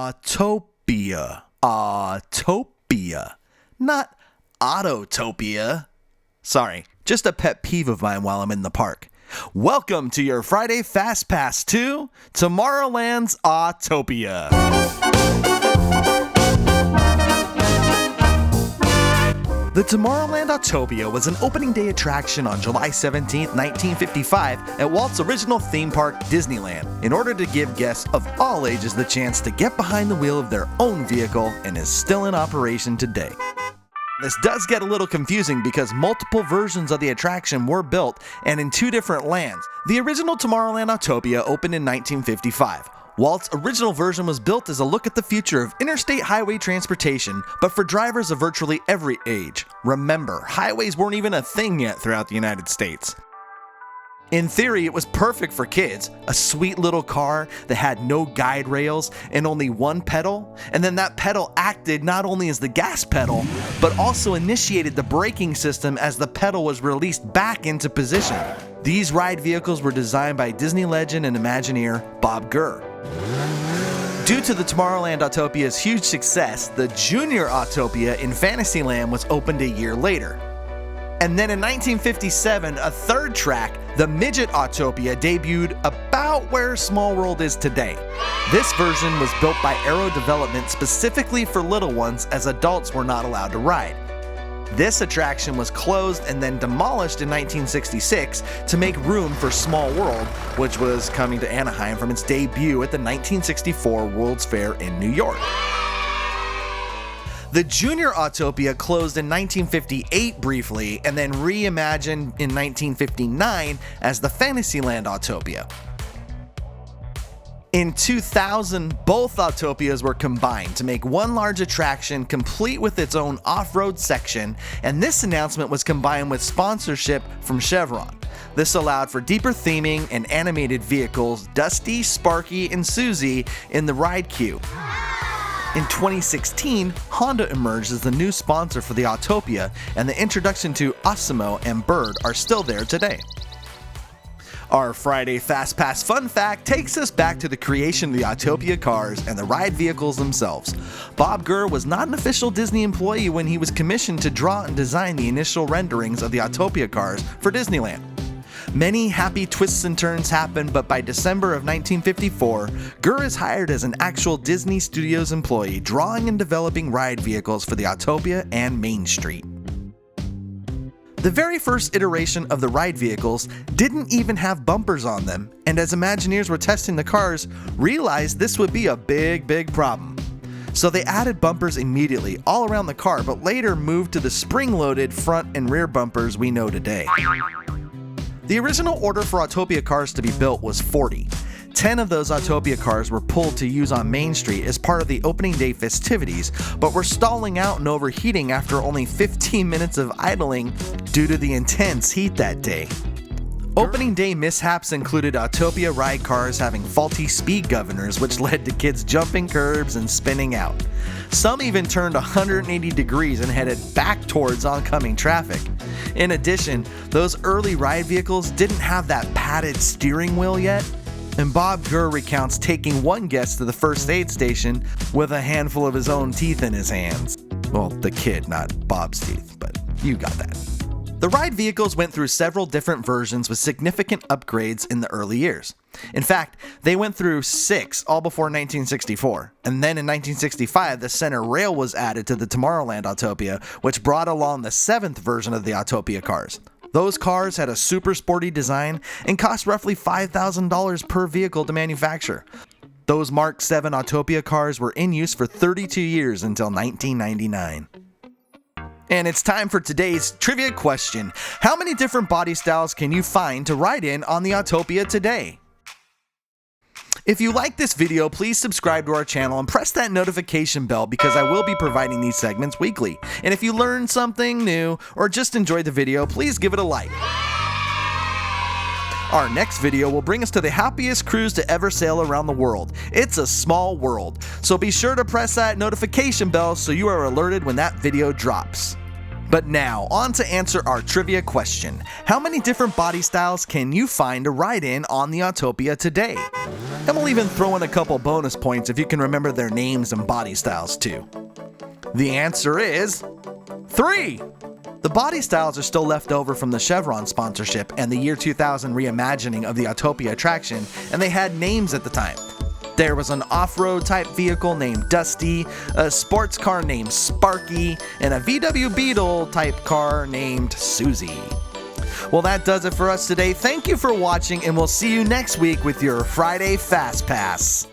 Autopia. Autopia. Not Autotopia. Sorry, just a pet peeve of mine while I'm in the park. Welcome to your Friday Fastpass to Tomorrowland's Autopia. The Tomorrowland Autopia was an opening day attraction on July 17, 1955 at Walt's original theme park, Disneyland, in order to give guests of all ages the chance to get behind the wheel of their own vehicle, and is still in operation today. This does get a little confusing because multiple versions of the attraction were built and in two different lands. The original Tomorrowland Autopia opened in 1955. Walt's original version was built as a look at the future of interstate highway transportation, but for drivers of virtually every age. Remember, highways weren't even a thing yet throughout the United States. In theory, it was perfect for kids, a sweet little car that had no guide rails and only one pedal, and then that pedal acted not only as the gas pedal, but also initiated the braking system as the pedal was released back into position. These ride vehicles were designed by Disney legend and Imagineer Bob Gurr. Due to the Tomorrowland Autopia's huge success, the Junior Autopia in Fantasyland was opened a year later. And then in 1957, a third track, the Midget Autopia, debuted about where Small World is today. This version was built by Aero Development specifically for little ones, as adults were not allowed to ride. This attraction was closed and then demolished in 1966 to make room for Small World, which was coming to Anaheim from its debut at the 1964 World's Fair in New York. The Junior Autopia closed in 1958 briefly and then reimagined in 1959 as the Fantasyland Autopia. In 2000, both Autopias were combined to make one large attraction complete with its own off-road section, and this announcement was combined with sponsorship from Chevron. This allowed for deeper theming and animated vehicles, Dusty, Sparky, and Susie in the ride queue. In 2016, Honda emerged as the new sponsor for the Autopia, and the introduction to Osimo and Bird are still there today. Our Friday Fastpass fun fact takes us back to the creation of the Autopia cars and the ride vehicles themselves. Bob Gurr was not an official Disney employee when he was commissioned to draw and design the initial renderings of the Autopia cars for Disneyland. Many happy twists and turns happened, but by December of 1954, Gurr is hired as an actual Disney Studios employee, drawing and developing ride vehicles for the Autopia and Main Street. The very first iteration of the ride vehicles didn't even have bumpers on them, and as Imagineers were testing the cars, realized this would be a big problem. So they added bumpers immediately all around the car, but later moved to the spring-loaded front and rear bumpers we know today. The original order for Autopia cars to be built was 40. 10 of those Autopia cars were pulled to use on Main Street as part of the opening day festivities, but were stalling out and overheating after only 15 minutes of idling due to the intense heat that day. Opening day mishaps included Autopia ride cars having faulty speed governors, which led to kids jumping curbs and spinning out. Some even turned 180 degrees and headed back towards oncoming traffic. In addition, those early ride vehicles didn't have that padded steering wheel yet, and Bob Gurr recounts taking one guest to the first aid station with a handful of his own teeth in his hands. Well, the kid, not Bob's teeth, but you got that. The ride vehicles went through several different versions with significant upgrades in the early years. In fact, they went through 6 all before 1964, and then in 1965 the center rail was added to the Tomorrowland Autopia, which brought along the 7th version of the Autopia cars. Those cars had a super sporty design and cost roughly $5,000 per vehicle to manufacture. Those Mark 7 Autopia cars were in use for 32 years until 1999. And it's time for today's trivia question. How many different body styles can you find to ride in on the Autopia today? If you like this video, please subscribe to our channel and press that notification bell because I will be providing these segments weekly. And if you learned something new or just enjoyed the video, please give it a like. Our next video will bring us to the happiest cruise to ever sail around the world. It's a small world. So be sure to press that notification bell so you are alerted when that video drops. But now, on to answer our trivia question. How many different body styles can you find to ride in on the Autopia today? And we'll even throw in a couple bonus points if you can remember their names and body styles too. The answer is 3! The body styles are still left over from the Chevron sponsorship and the year 2000 reimagining of the Autopia attraction, and they had names at the time. There was an off-road type vehicle named Dusty, a sports car named Sparky, and a VW Beetle type car named Susie. Well, that does it for us today. Thank you for watching, and we'll see you next week with your Friday Fast Pass.